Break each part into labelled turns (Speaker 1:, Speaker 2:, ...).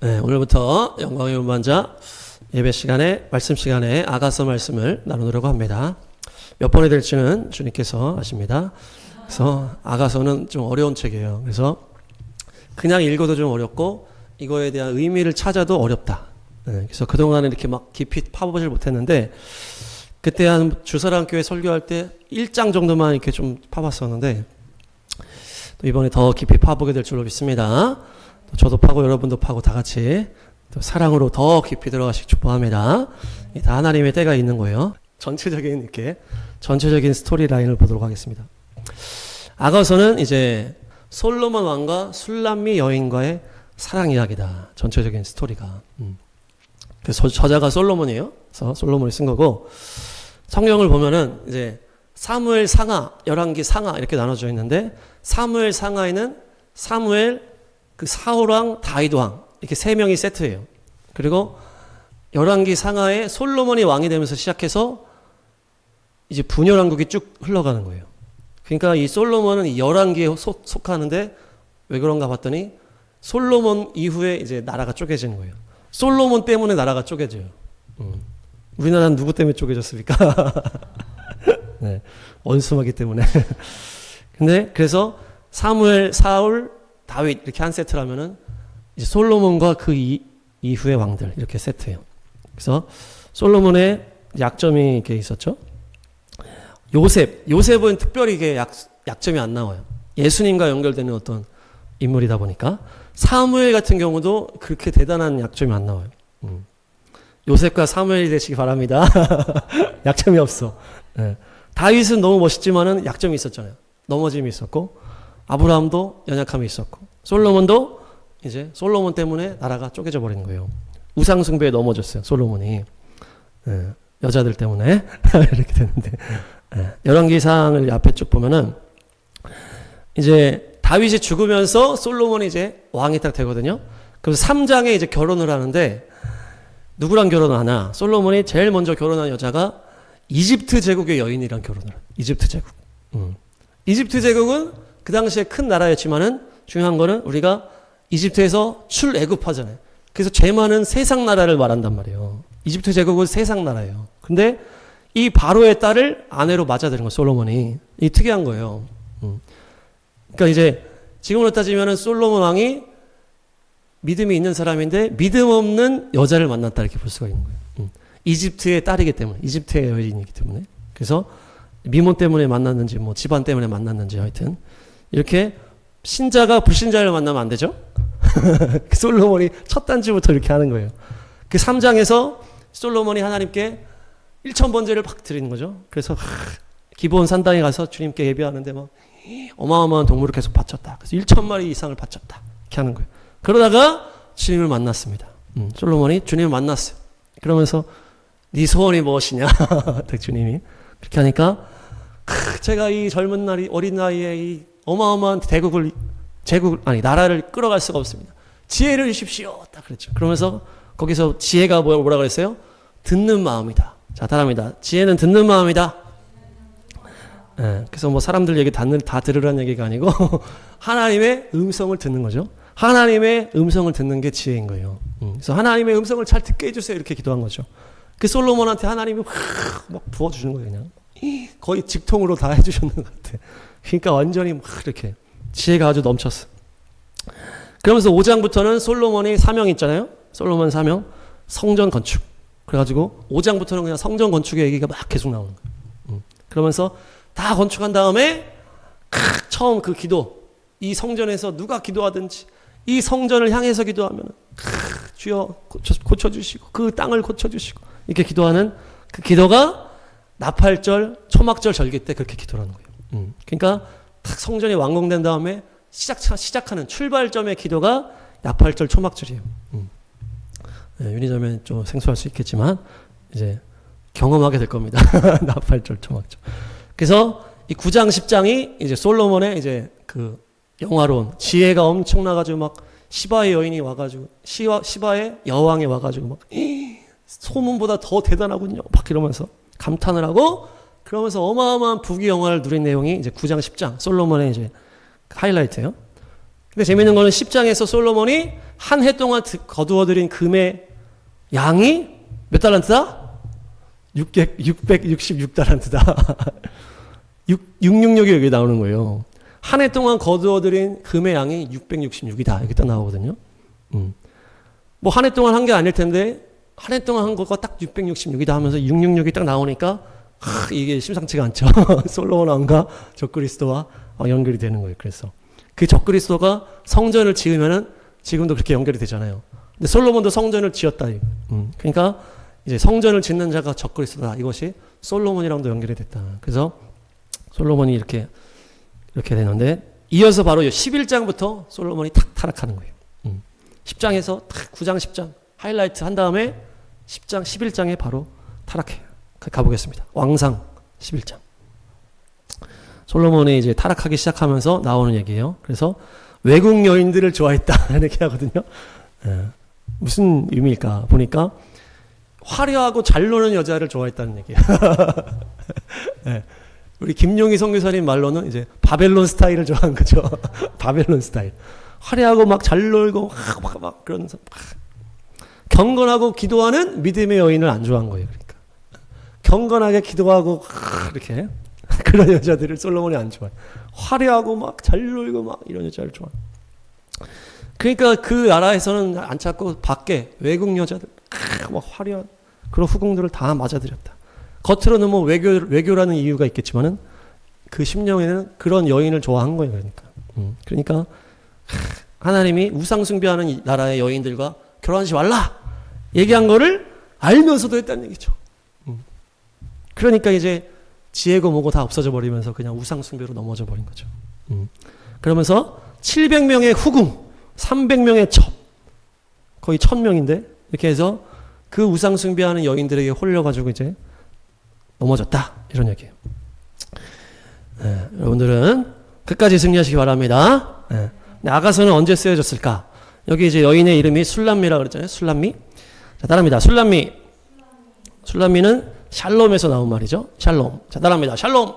Speaker 1: 네, 오늘부터 영광의 운반자 예배 시간에 말씀 시간에 아가서 말씀을 나누려고 합니다. 몇 번이 될지는 주님께서 아십니다. 그래서 아가서는 좀 어려운 책이에요. 그래서 그냥 읽어도 좀 어렵고 이거에 대한 의미를 찾아도 어렵다. 네, 그래서 그동안에 이렇게 막 깊이 파보질 못했는데 그때 한 주사랑교회 설교할 때 1장 정도만 이렇게 좀 파봤었는데 또 이번에 더 깊이 파보게 될 줄로 믿습니다. 저도 파고 여러분도 파고 다 같이 또 사랑으로 더 깊이 들어가시기 축복합니다. 다 하나님의 때가 있는 거예요. 전체적인 스토리 라인을 보도록 하겠습니다. 아가서는 이제 솔로몬 왕과 술람미 여인과의 사랑 이야기다. 전체적인 스토리가. 그래서 저자가 솔로몬이에요. 그래서 솔로몬이 쓴 거고 성경을 보면은 이제 사무엘 상하, 열왕기 상하 이렇게 나눠져 있는데 사무엘 상하에는 사무엘 그 사울왕, 다윗왕 이렇게 세 명이 세트예요. 그리고 열왕기 상하에 솔로몬이 왕이 되면서 시작해서 이제 분열왕국이 쭉 흘러가는 거예요. 그러니까 이 솔로몬은 이 열왕기에 속하는데 왜 그런가 봤더니 솔로몬 이후에 이제 나라가 쪼개지는 거예요. 솔로몬 때문에 나라가 쪼개져요. 우리나라는 누구 때문에 쪼개졌습니까? 네, 원수마귀 때문에. 근데 그래서 사무엘, 사울, 다윗 이렇게 한 세트라면은 이제 솔로몬과 그 이후의 왕들 이렇게 세트예요. 그래서 솔로몬의 약점이 이렇게 있었죠. 요셉은 특별히 이게 약점이 안 나와요. 예수님과 연결되는 어떤 인물이다 보니까 사무엘 같은 경우도 그렇게 대단한 약점이 안 나와요. 요셉과 사무엘이 되시기 바랍니다. 약점이 없어. 네. 다윗은 너무 멋있지만은 약점이 있었잖아요. 넘어짐이 있었고 아브라함도 연약함이 있었고 솔로몬도 이제 솔로몬 때문에 나라가 쪼개져 버린 거예요. 우상 숭배에 넘어졌어요. 솔로몬이. 네. 여자들 때문에 이렇게 되는데 열왕기상을 앞에 쭉 보면은 이제 다윗이 죽으면서 솔로몬이 이제 왕이 딱 되거든요. 그래서 3장에 이제 결혼을 하는데 누구랑 결혼하나? 솔로몬이 제일 먼저 결혼한 여자가 이집트 제국의 여인이랑 결혼을 해요. 이집트 제국. 이집트 제국은 그 당시에 큰 나라였지만은 중요한 거는 우리가 이집트에서 출애굽하잖아요. 그래서 죄 많은 세상 나라를 말한단 말이에요. 이집트 제국은 세상 나라예요. 근데 이 바로의 딸을 아내로 맞아들인 거예요. 솔로몬이. 이 특이한 거예요. 그러니까 이제 지금으로 따지면은 솔로몬 왕이 믿음이 있는 사람인데 믿음 없는 여자를 만났다 이렇게 볼 수가 있는 거예요. 이집트의 딸이기 때문에, 이집트의 여인이기 때문에. 그래서 미몬 때문에 만났는지 뭐 집안 때문에 만났는지 하여튼 이렇게 신자가 불신자를 만나면 안 되죠. 솔로몬이 첫 단지부터 이렇게 하는 거예요. 그 3장에서 솔로몬이 하나님께 1000번제를 팍 드리는 거죠. 그래서 기브온 산당에 가서 주님께 예배하는데 막 어마어마한 동물을 계속 바쳤다. 그래서 1000마리 이상을 바쳤다. 이렇게 하는 거예요. 그러다가 주님을 만났습니다. 솔로몬이 주님을 만났어요. 그러면서 네 소원이 무엇이냐? 주님이 그렇게 하니까 제가 이 젊은 날이 어린 나이에 이 어마어마한 나라를 끌어갈 수가 없습니다. 지혜를 주십시오. 딱 그랬죠. 그러면서 거기서 지혜가 뭐라 그랬어요? 듣는 마음이다. 자, 따라합니다. 지혜는 듣는 마음이다. 네, 그래서 뭐 사람들 얘기 다 들으라는 얘기가 아니고 하나님의 음성을 듣는 거죠. 하나님의 음성을 듣는 게 지혜인 거예요. 그래서 하나님의 음성을 잘 듣게 해주세요. 이렇게 기도한 거죠. 그 솔로몬한테 하나님이 막 부어주는 거예요. 그냥 거의 직통으로 다 해주셨는 것 같아. 그러니까 완전히 막 이렇게 지혜가 아주 넘쳤어. 그러면서 5장부터는 솔로몬이 사명이 있잖아요. 솔로몬 사명, 성전 건축. 그래가지고 5장부터는 그냥 성전 건축의 얘기가 막 계속 나오는 거예요. 그러면서 다 건축한 다음에 처음 그 기도, 이 성전에서 누가 기도하든지 이 성전을 향해서 기도하면 주여 고쳐주시고 그 땅을 고쳐주시고 이렇게 기도하는 그 기도가 나팔절, 초막절 절기 때 그렇게 기도하는 거예요. 그러니까 딱 성전이 완공된 다음에 시작하는 출발점의 기도가 나팔절, 초막절이에요. 네, 윤희자면 좀 생소할 수 있겠지만 이제 경험하게 될 겁니다. 나팔절, 초막절. 그래서 이 9장, 10장이 이제 솔로몬의 이제 그 영화로운 지혜가 엄청나가지고 막 시바의 여인이 와가지고 시바의 여왕이 와가지고 막 소문보다 더 대단하군요. 막 이러면서 감탄을 하고 그러면서 어마어마한 부귀영화를 누린 내용이 이제 9장, 10장 솔로몬의 이제 하이라이트예요. 근데 재밌는 거는 10장에서 솔로몬이 한 해 동안 거두어들인 금의 양이 몇 달란트다? 666달란트다. 666이 여기 나오는 거예요. 한 해 동안 거두어들인 금의 양이 666이다. 이렇게 딱 나오거든요. 뭐 한 해 동안 한 게 아닐 텐데 한 해 동안 한 거가 딱 666이다 하면서 666이 딱 나오니까 이게 심상치가 않죠. 솔로몬 왕과 적그리스도와 연결이 되는 거예요. 그래서 그 적그리스도가 성전을 지으면은 지금도 그렇게 연결이 되잖아요. 근데 솔로몬도 성전을 지었다. 그러니까 이제 성전을 짓는 자가 적그리스도다. 이것이 솔로몬이랑도 연결이 됐다. 그래서 솔로몬이 이렇게 되는데 이어서 바로 11장부터 솔로몬이 탁 타락하는 거예요. 10장에서 탁 9장 10장 하이라이트 한 다음에 10장 11장에 바로 타락해요. 가보겠습니다. 왕상 11장. 솔로몬이 이제 타락하기 시작하면서 나오는 얘기예요. 그래서 외국 여인들을 좋아했다 이렇게 하거든요. 무슨 의미일까 보니까 화려하고 잘 노는 여자를 좋아했다는 얘기예요. 우리 김용희 선교사님 말로는 이제 바벨론 스타일을 좋아하는 거죠. 바벨론 스타일. 화려하고 막 잘 놀고 막 그런 경건하고 기도하는 믿음의 여인을 안 좋아한 거예요. 그러니까 경건하게 기도하고 이렇게 그런 여자들을 솔로몬이 안 좋아해. 화려하고 막 잘 놀고 막 이런 여자를 좋아해. 그러니까 그 나라에서는 안 찾고 밖에 외국 여자들 막 화려한 그런 후궁들을 다 맞아들였다. 겉으로는 뭐 외교라는 이유가 있겠지만은 그 심령에는 그런 여인을 좋아한 거예요. 그러니까 하나님이 우상 숭배하는 이 나라의 여인들과 결혼하지 말라 얘기한 거를 알면서도 했다는 얘기죠. 그러니까 이제 지혜고 뭐고 다 없어져 버리면서 그냥 우상 숭배로 넘어져 버린 거죠. 그러면서 700명의 후궁, 300명의 첩, 거의 1000명인데 이렇게 해서 그 우상 숭배하는 여인들에게 홀려가지고 이제 넘어졌다 이런 얘기예요. 여러분들은 끝까지 승리하시기 바랍니다. 아가서는 언제 쓰여졌을까? 여기 이제 여인의 이름이 술람미라 그랬잖아요. 술람미. 자, 따라합니다. 술람미. 술람미는 샬롬에서 나온 말이죠. 샬롬. 자, 따라합니다. 샬롬.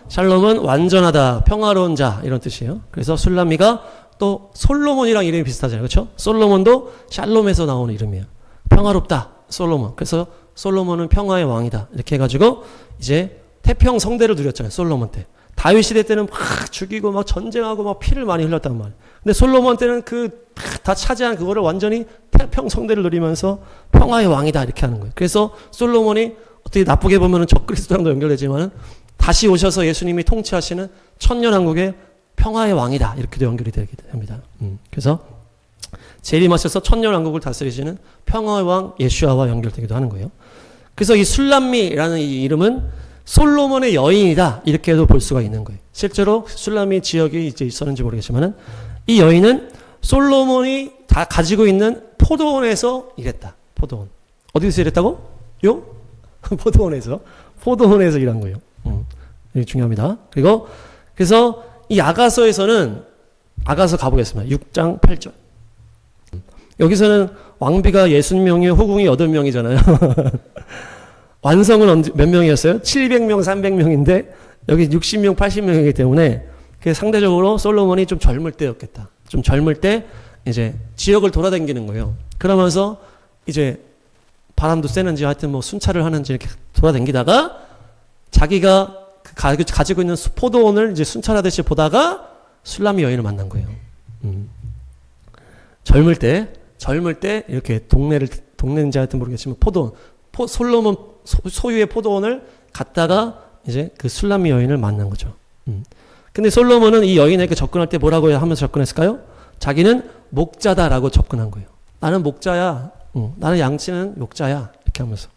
Speaker 1: 샬롬은 완전하다, 평화로운 자 이런 뜻이에요. 그래서 술람미가 또 솔로몬이랑 이름이 비슷하잖아요. 그렇죠? 솔로몬도 샬롬에서 나오는 이름이에요. 평화롭다. 솔로몬. 그래서 솔로몬은 평화의 왕이다. 이렇게 해가지고 이제 태평 성대를 누렸잖아요. 솔로몬 때. 다윗 시대 때는 막 죽이고 막 전쟁하고 막 피를 많이 흘렸단 말이에요. 근데 솔로몬 때는 그 다 차지한 그거를 완전히 태평 성대를 누리면서 평화의 왕이다 이렇게 하는 거예요. 그래서 솔로몬이 어떻게 나쁘게 보면은 적그리스도랑도 연결되지만은 다시 오셔서 예수님이 통치하시는 천년왕국의 평화의 왕이다 이렇게도 연결이 되게 됩니다. 그래서 재림하셔서 천년왕국을 다스리시는 평화의 왕 예수아와 연결되기도 하는 거예요. 그래서 이 술람미라는 이 이름은 솔로몬의 여인이다 이렇게도 볼 수가 있는 거예요. 실제로 술람미 지역이 이제 있었는지 모르겠지만은 이 여인은 솔로몬이 다 가지고 있는 포도원에서 일했다. 포도원. 어디서 일했다고? 요? 포도원에서 일한 거예요. 이게 중요합니다. 그리고 그래서 이 아가서에서는 아가서 가보겠습니다. 6장 8절. 여기서는 왕비가 60명이고 후궁이 80명이잖아요. 완성은 몇 명이었어요? 700명, 300명인데 여기 60명, 80명이기 때문에 상대적으로 솔로몬이 좀 젊을 때였겠다. 좀 젊을 때 이제 지역을 돌아다니는 거예요. 그러면서 이제 바람도 쐬는지 하여튼 뭐 순찰을 하는지 이렇게 돌아다니다가 자기가 가지고 있는 포도원을 이제 순찰하듯이 보다가 술람미 여인을 만난 거예요. 젊을 때 이렇게 동네인지 하여튼 모르겠지만 포도원, 솔로몬 소유의 포도원을 갔다가 이제 그 술람미 여인을 만난 거죠. 근데 솔로몬은 이 여인에게 접근할 때 뭐라고 하면서 접근했을까요? 자기는 목자다라고 접근한 거예요. 나는 목자야. 나는 양치는 목자야. 이렇게 하면서.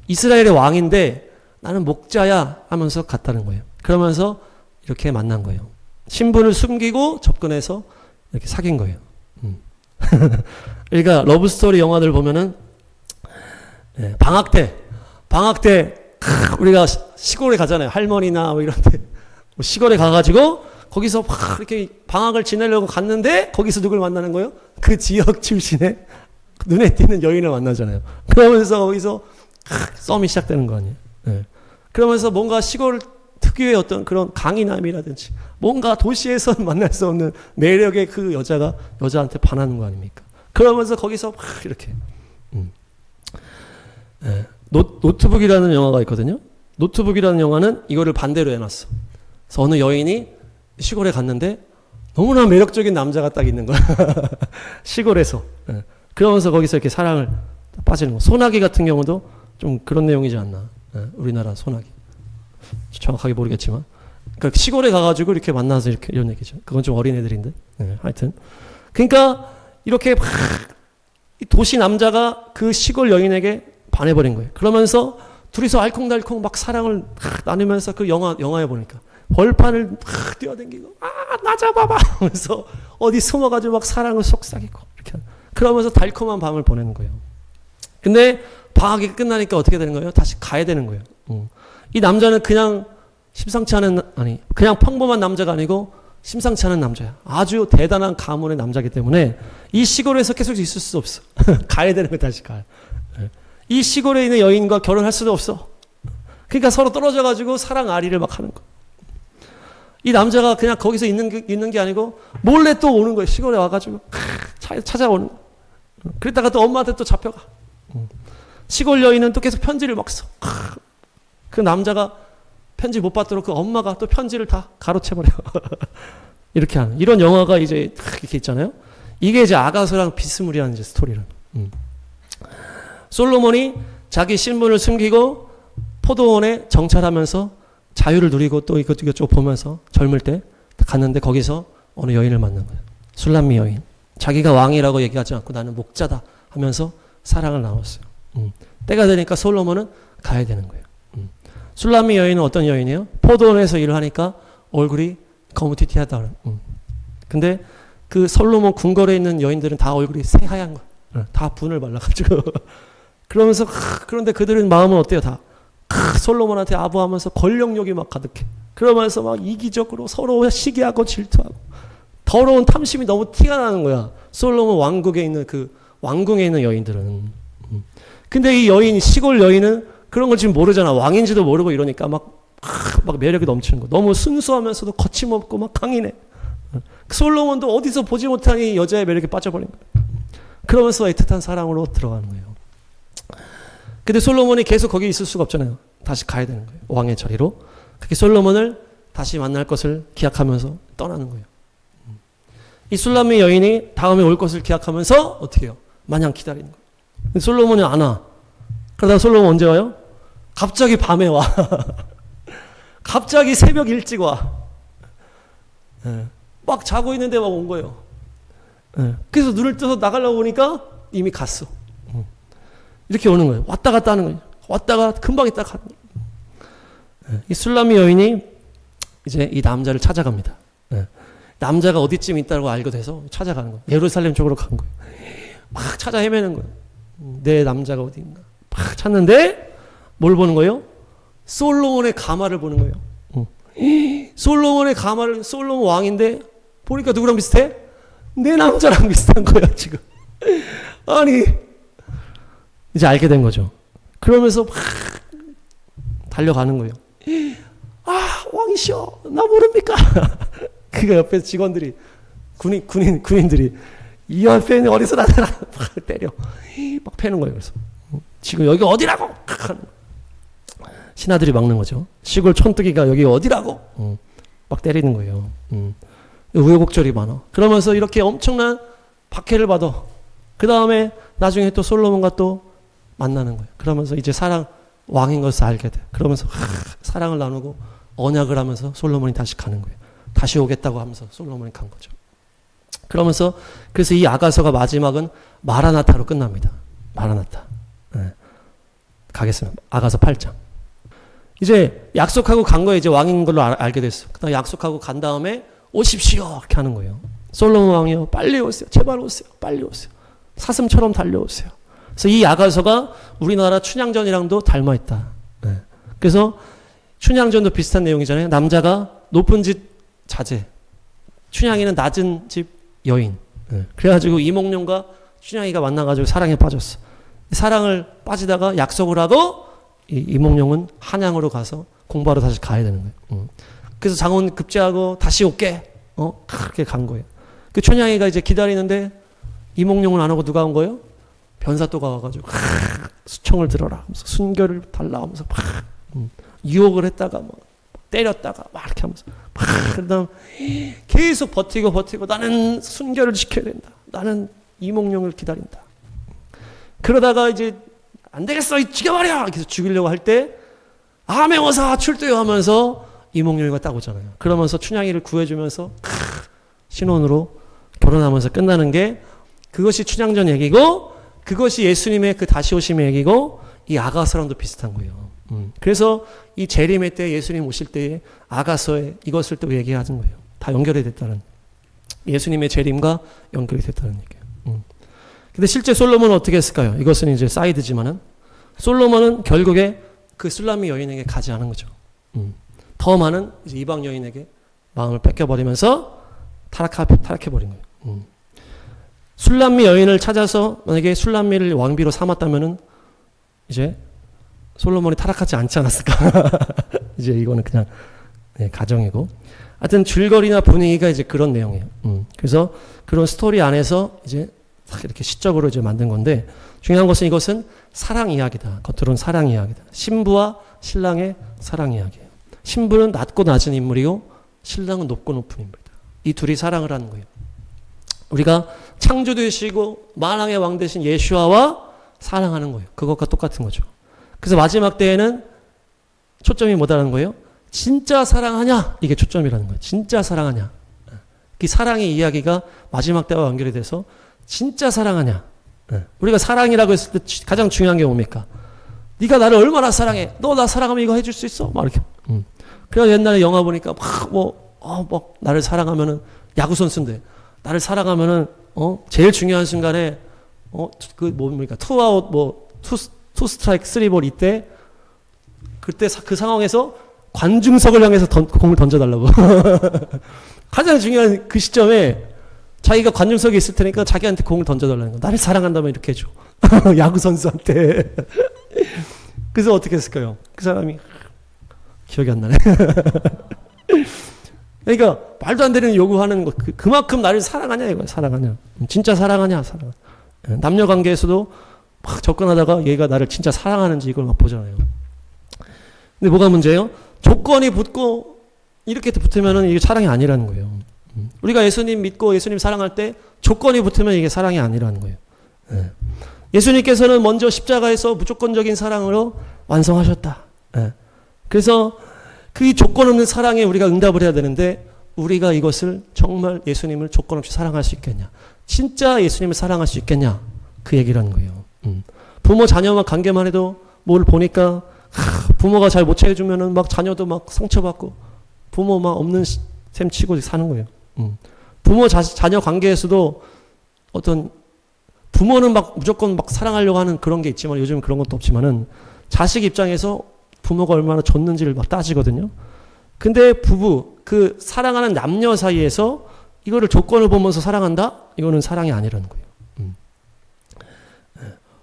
Speaker 1: 이스라엘의 왕인데 나는 목자야 하면서 갔다는 거예요. 그러면서 이렇게 만난 거예요. 신분을 숨기고 접근해서 이렇게 사귄 거예요. 그러니까 러브스토리 영화들 보면은 방학 때 우리가 시골에 가잖아요. 할머니나 뭐 이런 데 시골에 가가지고 거기서 막 이렇게 방학을 지내려고 갔는데 거기서 누굴 만나는 거예요? 그 지역 출신의 눈에 띄는 여인을 만나잖아요. 그러면서 거기서 썸이 시작되는 거 아니에요? 그러면서 뭔가 시골 특유의 어떤 그런 강인함이라든지 뭔가 도시에서는 만날 수 없는 매력의 그 여자가 여자한테 반하는 거 아닙니까? 그러면서 거기서 막 이렇게 노트북이라는 영화가 있거든요. 노트북이라는 영화는 이거를 반대로 해놨어. 그래서 어느 여인이 시골에 갔는데 너무나 매력적인 남자가 딱 있는 거야. 시골에서. 그러면서 거기서 이렇게 사랑을 빠지는 거. 소나기 같은 경우도 좀 그런 내용이지 않나. 우리나라 소나기. 정확하게 모르겠지만. 그러니까 시골에 가가지고 이렇게 만나서 이렇게 이런 얘기죠. 그건 좀 어린애들인데. 하여튼. 그러니까 이렇게 막 도시 남자가 그 시골 여인에게 반해버린 거예요. 그러면서 둘이서 알콩달콩 막 사랑을 나누면서 그 영화에 보니까 벌판을 막 뛰어댕기고 나 잡아봐 하면서 어디 숨어가지고 막 사랑을 속삭이고 이렇게 그러면서 달콤한 밤을 보내는 거예요. 근데 방학이 끝나니까 어떻게 되는 거예요? 다시 가야 되는 거예요. 이 남자는 그냥 심상치 않은 그냥 평범한 남자가 아니고 심상치 않은 남자야. 아주 대단한 가문의 남자이기 때문에 이 시골에서 계속 있을 수 없어. 가야 되는 거야. 다시 가요. 이 시골에 있는 여인과 결혼할 수도 없어. 그러니까 서로 떨어져가지고 사랑 아리를 막 하는 거야. 이 남자가 그냥 거기서 있는 게 아니고 몰래 또 오는 거예요. 시골에 와가지고 찾아오는 거야. 그랬다가 또 엄마한테 또 잡혀가. 시골 여인은 또 계속 편지를 막 써. 그 남자가 편지 못 받도록 그 엄마가 또 편지를 다 가로채버려. 이렇게 하는 이런 영화가 이제 이렇게 있잖아요. 이게 이제 아가서랑 비스무리한 이제 스토리라는. 솔로몬이 자기 신분을 숨기고 포도원에 정찰하면서 자유를 누리고 또 이것저것 보면서 젊을 때 갔는데 거기서 어느 여인을 만난 거예요. 술람미 여인. 자기가 왕이라고 얘기하지 않고 나는 목자다 하면서 사랑을 나눴어요. 때가 되니까 솔로몬은 가야 되는 거예요. 술람미 여인은 어떤 여인이에요? 포도원에서 일을 하니까 얼굴이 거무튀튀하다. 근데 그 솔로몬 궁궐에 있는 여인들은 다 얼굴이 새하얀 거예요. 다 분을 발라가지고. 그러면서 그런데 그들은 마음은 어때요? 다 솔로몬한테 아부하면서 권력욕이 막 가득해. 그러면서 막 이기적으로 서로 시기하고 질투하고 더러운 탐심이 너무 티가 나는 거야. 솔로몬 왕국에 있는 그 왕궁에 있는 여인들은. 근데 이 여인 시골 여인은 그런 걸 지금 모르잖아. 왕인지도 모르고 이러니까 막 매력이 넘치는 거. 너무 순수하면서도 거침없고 막 강인해. 솔로몬도 어디서 보지 못한 이 여자의 매력에 빠져버린 거야. 그러면서 애틋한 사랑으로 들어가는 거예요. 근데 솔로몬이 계속 거기 있을 수가 없잖아요. 다시 가야 되는 거예요. 왕의 자리로. 그렇게 솔로몬을 다시 만날 것을 기약하면서 떠나는 거예요. 이 술람미 여인이 다음에 올 것을 기약하면서 어떻게 해요? 마냥 기다리는 거예요. 근데 솔로몬이 안 와. 그러다가 솔로몬 언제 와요? 갑자기 밤에 와. 갑자기 새벽 일찍 와. 막 자고 있는데 막 온 거예요. 그래서 눈을 떠서 나가려고 보니까 이미 갔어. 이렇게 오는 거예요. 왔다 갔다 하는 거예요. 왔다가 금방 있다가 가는 거예요. 이 술람미 여인이 이제 이 남자를 찾아갑니다. 남자가 어디쯤 있다고 알게 돼서 찾아가는 거예요. 예루살렘 쪽으로 간 거예요. 막 찾아 헤매는 거예요. 내 남자가 어디 있나. 막 찾는데 뭘 보는 거예요? 솔로몬의 가마를 보는 거예요. 솔로몬의 가마를 솔로몬 왕인데 보니까 누구랑 비슷해? 내 남자랑 비슷한 거야 지금. 아니 이제 알게 된 거죠. 그러면서 막 달려가는 거예요. 아 왕이시여 나 모릅니까? 그가 옆에서 직원들이 군인들이 이 옆에 있는 어디서 나타나 막 때려 막 패는 거예요. 그래서 지금 여기 어디라고? 신하들이 막는 거죠. 시골 촌뜨기가 여기 어디라고? 막 때리는 거예요. 우여곡절이 많아. 그러면서 이렇게 엄청난 박해를 받아. 그 다음에 나중에 또 솔로몬과 또 만나는 거예요. 그러면서 이제 왕인 것을 알게 돼. 그러면서 사랑을 나누고 언약을 하면서 솔로몬이 다시 가는 거예요. 다시 오겠다고 하면서 솔로몬이 간 거죠. 그러면서 그래서 이 아가서가 마지막은 마라나타로 끝납니다. 마라나타. 가겠습니다. 아가서 8장. 이제 약속하고 간 거예요. 이제 왕인 걸로 알게 됐어. 그다음 약속하고 간 다음에 오십시오 이렇게 하는 거예요. 솔로몬 왕이요 빨리 오세요. 제발 오세요. 빨리 오세요. 사슴처럼 달려오세요. 그래서 이 아가서가 우리나라 춘향전이랑도 닮아 있다. 그래서 춘향전도 비슷한 내용이잖아요. 남자가 높은 집 자제, 춘향이는 낮은 집 여인. 그래가지고 이몽룡과 춘향이가 만나가지고 사랑에 빠졌어. 사랑을 빠지다가 약속을 하고 이몽룡은 한양으로 가서 공부하러 다시 가야 되는 거예요. 그래서 장원 급제하고 다시 올게. 그렇게 간 거예요. 그 춘향이가 이제 기다리는데 이몽룡은 안 오고 누가 온 거예요? 변사또가 와가지고 수청을 들어라 하면서 순결을 달라 하면서 막 유혹을 했다가 막 때렸다가 막 이렇게 하면서 막 그다음 계속 버티고 나는 순결을 지켜야 된다. 나는 이몽룡을 기다린다. 그러다가 이제 안 되겠어 죽여버려! 그래서 죽이려고 할 때 암행어사 출두요 하면서 이몽룡이가 딱 오잖아요. 그러면서 춘향이를 구해주면서 신혼으로 결혼하면서 끝나는 게 그것이 춘향전 얘기고 그것이 예수님의 그 다시 오심의 얘기고 이 아가서랑도 비슷한 거예요. 그래서 이 재림의 때 예수님 오실 때에 아가서에 이것을 또 얘기하는 거예요. 다 연결이 됐다는 예수님의 재림과 연결이 됐다는 얘기예요. 근데 실제 솔로몬은 어떻게 했을까요? 이것은 이제 사이드지만은 솔로몬은 결국에 그 술람미 여인에게 가지 않은 거죠. 더 많은 이제 이방 여인에게 마음을 뺏겨버리면서 타락해버린 거예요. 술람미 여인을 찾아서 만약에 술람미를 왕비로 삼았다면은 이제 솔로몬이 타락하지 않지 않았을까? 이제 이거는 그냥 가정이고. 하여튼 줄거리나 분위기가 이제 그런 내용이에요. 그래서 그런 스토리 안에서 이제 이렇게 시적으로 이제 만든 건데 중요한 것은 이것은 사랑 이야기다. 겉으로는 사랑 이야기다. 신부와 신랑의 사랑 이야기예요. 신부는 낮고 낮은 인물이고 신랑은 높고 높은 인물이다. 이 둘이 사랑을 하는 거예요. 우리가 창조되시고 만왕의 왕 되신 예수와와 사랑하는 거예요. 그것과 똑같은 거죠. 그래서 마지막 때에는 초점이 뭐다라는 거예요? 진짜 사랑하냐? 이게 초점이라는 거예요. 진짜 사랑하냐? 이 사랑의 이야기가 마지막 때와 연결이 돼서 진짜 사랑하냐? 우리가 사랑이라고 했을 때 가장 중요한 게 뭡니까? 네가 나를 얼마나 사랑해? 너 나 사랑하면 이거 해줄 수 있어? 막 이렇게. 그래서 옛날에 영화 보니까 막 나를 사랑하면은 야구 선수인데 나를 사랑하면은 제일 중요한 순간에 그 뭡니까? 투아웃 투 스트라이크 쓰리볼 이때 그때 그 상황에서 관중석을 향해서 공을 던져달라고. 가장 중요한 그 시점에 자기가 관중석에 있을 테니까 자기한테 공을 던져달라는 거. 나를 사랑한다면 이렇게 해줘. 야구 선수한테. 그래서 어떻게 했을까요? 그 사람이 기억이 안 나네. 그러니까 말도 안 되는 요구하는 거. 그만큼 나를 사랑하냐 이거야. 사랑하냐. 진짜 사랑하냐. 사랑. 남녀 관계에서도 막 접근하다가 얘가 나를 진짜 사랑하는지 이걸 막 보잖아요. 근데 뭐가 문제예요? 조건이 붙고 이렇게 붙으면은 이게 사랑이 아니라는 거예요. 우리가 예수님 믿고 예수님 사랑할 때 조건이 붙으면 이게 사랑이 아니라는 거예요. 예수님께서는 먼저 십자가에서 무조건적인 사랑으로 완성하셨다. 그래서 그 조건 없는 사랑에 우리가 응답을 해야 되는데 우리가 이것을 정말 예수님을 조건 없이 사랑할 수 있겠냐? 진짜 예수님을 사랑할 수 있겠냐? 그 얘기라는 거예요. 부모 자녀와 관계만 해도 뭘 보니까 부모가 잘 못 채워주면은 막 자녀도 막 상처받고 부모 막 없는 셈 치고 사는 거예요. 부모 자녀 관계에서도 어떤 부모는 막 무조건 막 사랑하려고 하는 그런 게 있지만 요즘은 그런 것도 없지만은 자식 입장에서 부모가 얼마나 줬는지를 막 따지거든요. 근데 부부 그 사랑하는 남녀 사이에서 이거를 조건을 보면서 사랑한다? 이거는 사랑이 아니라는 거예요.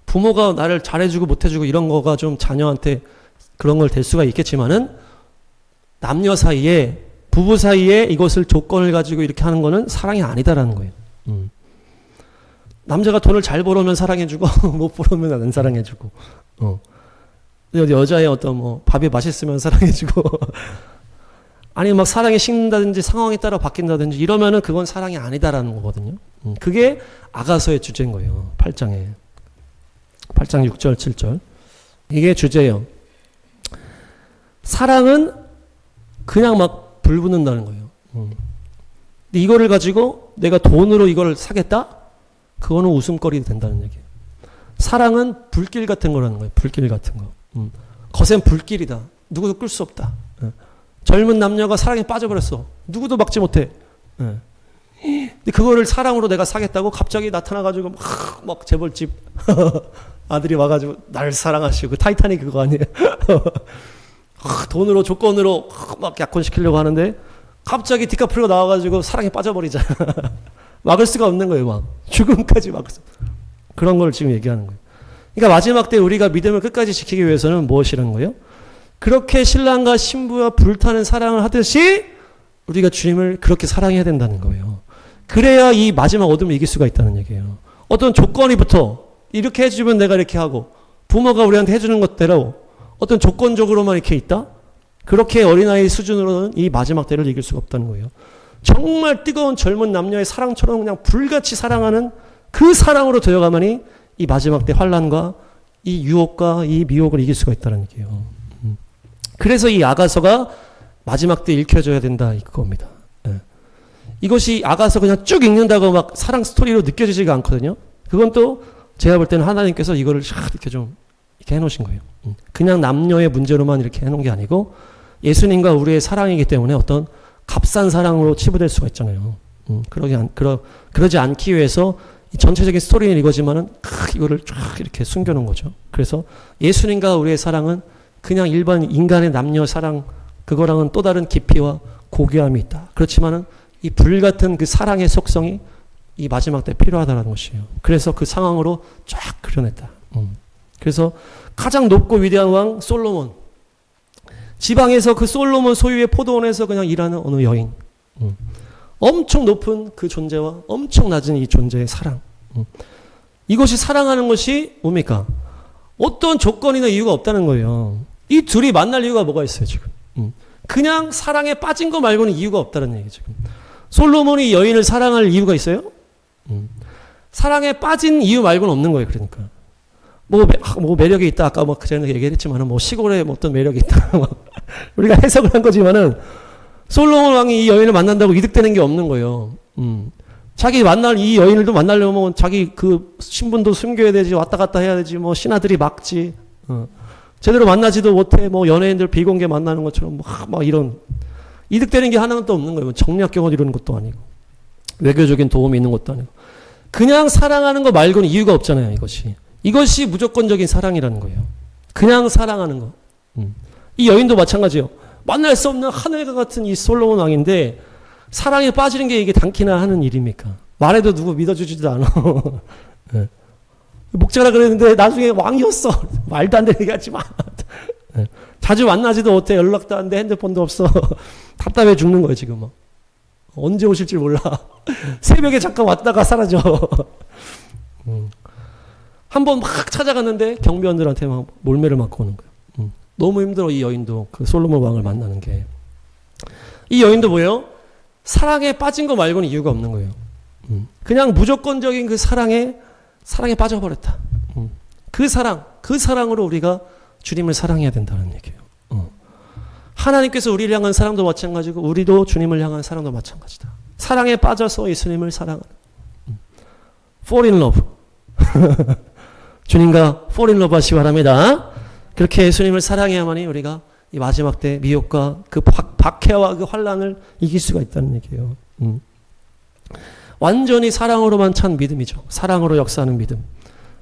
Speaker 1: 부모가 나를 잘해주고 못해주고 이런 거가 좀 자녀한테 그런 걸 될 수가 있겠지만은 남녀 사이에 부부 사이에 이것을 조건을 가지고 이렇게 하는 거는 사랑이 아니다라는 거예요. 남자가 돈을 잘 벌으면 사랑해주고 못 벌으면 안 사랑해주고 여자의 어떤 뭐 밥이 맛있으면 사랑해주고 아니 막 사랑이 식는다든지 상황에 따라 바뀐다든지 이러면은 그건 사랑이 아니다라는 거거든요. 그게 아가서의 주제인 거예요. 8장 6절 7절 이게 주제예요. 사랑은 그냥 막 불붙는다는 거예요. 근데 이거를 가지고 내가 돈으로 이걸 사겠다? 그거는 웃음거리 된다는 얘기예요. 사랑은 불길 같은 거라는 거예요. 불길 같은 거. 거센 불길이다. 누구도 끌 수 없다. 젊은 남녀가 사랑에 빠져버렸어. 누구도 막지 못해. 근데 그거를 사랑으로 내가 사겠다고 갑자기 나타나가지고 막 재벌집 아들이 와가지고 날 사랑하시고 그 타이타닉 그거 아니에요? 돈으로 조건으로 막 약혼시키려고 하는데 갑자기 디카프리오 나와가지고 사랑에 빠져버리잖아. 막을 수가 없는 거예요. 막 죽음까지 막을 수 그런 걸 지금 얘기하는 거예요. 그러니까 마지막 때 우리가 믿음을 끝까지 지키기 위해서는 무엇이라는 거예요? 그렇게 신랑과 신부와 불타는 사랑을 하듯이 우리가 주님을 그렇게 사랑해야 된다는 거예요. 그래야 이 마지막 어둠을 이길 수가 있다는 얘기예요. 어떤 조건이 붙어. 이렇게 해주면 내가 이렇게 하고, 부모가 우리한테 해주는 것대로 어떤 조건적으로만 이렇게 있다? 그렇게 어린아이 수준으로는 이 마지막 때를 이길 수가 없다는 거예요. 정말 뜨거운 젊은 남녀의 사랑처럼 그냥 불같이 사랑하는 그 사랑으로 되어가만이 이 마지막 때 환난과 이 유혹과 이 미혹을 이길 수가 있다는 얘기예요. 그래서 이 아가서가 마지막 때 읽혀져야 된다 이겁니다. 네. 이것이 아가서 그냥 쭉 읽는다고 막 사랑 스토리로 느껴지지가 않거든요. 그건 또 제가 볼 때는 하나님께서 이거를 이렇게 좀 이렇게 해놓으신 거예요. 그냥 남녀의 문제로만 이렇게 해놓은 게 아니고 예수님과 우리의 사랑이기 때문에 어떤 값싼 사랑으로 치부될 수가 있잖아요. 그러지 않기 위해서 이 전체적인 스토리는 이거지만은 이거를 쫙 이렇게 숨겨놓은 거죠. 그래서 예수님과 우리의 사랑은 그냥 일반 인간의 남녀 사랑 그거랑은 또 다른 깊이와 고귀함이 있다. 그렇지만은 이 불같은 그 사랑의 속성이 이 마지막 때 필요하다는 것이에요. 그래서 그 상황으로 쫙 그려냈다. 그래서 가장 높고 위대한 왕 솔로몬, 지방에서 그 솔로몬 소유의 포도원에서 그냥 일하는 어느 여인, 엄청 높은 그 존재와 엄청 낮은 이 존재의 사랑, 이것이 사랑하는 것이 뭡니까? 어떤 조건이나 이유가 없다는 거예요. 이 둘이 만날 이유가 뭐가 있어요 지금? 그냥 사랑에 빠진 거 말고는 이유가 없다는 얘기죠. 지금 솔로몬이 여인을 사랑할 이유가 있어요? 사랑에 빠진 이유 말고는 없는 거예요. 그러니까 뭐 매력이 있다. 아까 뭐 그전에 얘기했지만은 뭐 시골에 뭐 어떤 매력이 있다. 우리가 해석을 한 거지만은 솔로몬 왕이 이 여인을 만난다고 이득되는 게 없는 거예요. 자기 만날 이 여인을 또 만나려면 자기 그 신분도 숨겨야 되지, 왔다 갔다 해야 되지, 뭐 신하들이 막지, 제대로 만나지도 못해, 뭐 연예인들 비공개 만나는 것처럼 막 이런 이득되는 게 하나는 또 없는 거예요. 정략 경을 이루는 것도 아니고 외교적인 도움이 있는 것도 아니고 그냥 사랑하는 거 말고는 이유가 없잖아요. 이것이 무조건적인 사랑이라는 거예요. 그냥 사랑하는 거. 이 여인도 마찬가지예요. 만날 수 없는 하늘과 같은 이 솔로몬 왕인데 사랑에 빠지는 게 이게 당키나 하는 일입니까? 말해도 누구 믿어주지도 않아. 네. 목자라 그랬는데 나중에 왕이었어. 말도 안 되는 얘기 하지 마. 네. 자주 만나지도 못해. 연락도 안 돼. 핸드폰도 없어. 답답해 죽는 거예요 지금. 언제 오실지 몰라. 새벽에 잠깐 왔다가 사라져. 한번 막 찾아갔는데 경비원들한테 막 몰매를 맞고 오는 거예요. 너무 힘들어 이 여인도 그 솔로몬 왕을 만나는 게. 이 여인도 뭐예요? 사랑에 빠진 거 말고는 이유가 없는 거예요. 그냥 무조건적인 그 사랑에 빠져버렸다. 그 사랑으로 우리가 주님을 사랑해야 된다는 얘기예요. 하나님께서 우리를 향한 사랑도 마찬가지고 우리도 주님을 향한 사랑도 마찬가지다. 사랑에 빠져서 예수님을 사랑하는 fall in love. 주님과 fall in love 하시기 바랍니다. 그렇게 예수님을 사랑해야만이 우리가 이 마지막 때 미혹과 그 박해와 그 환난을 이길 수가 있다는 얘기예요. 완전히 사랑으로만 찬 믿음이죠. 사랑으로 역사하는 믿음.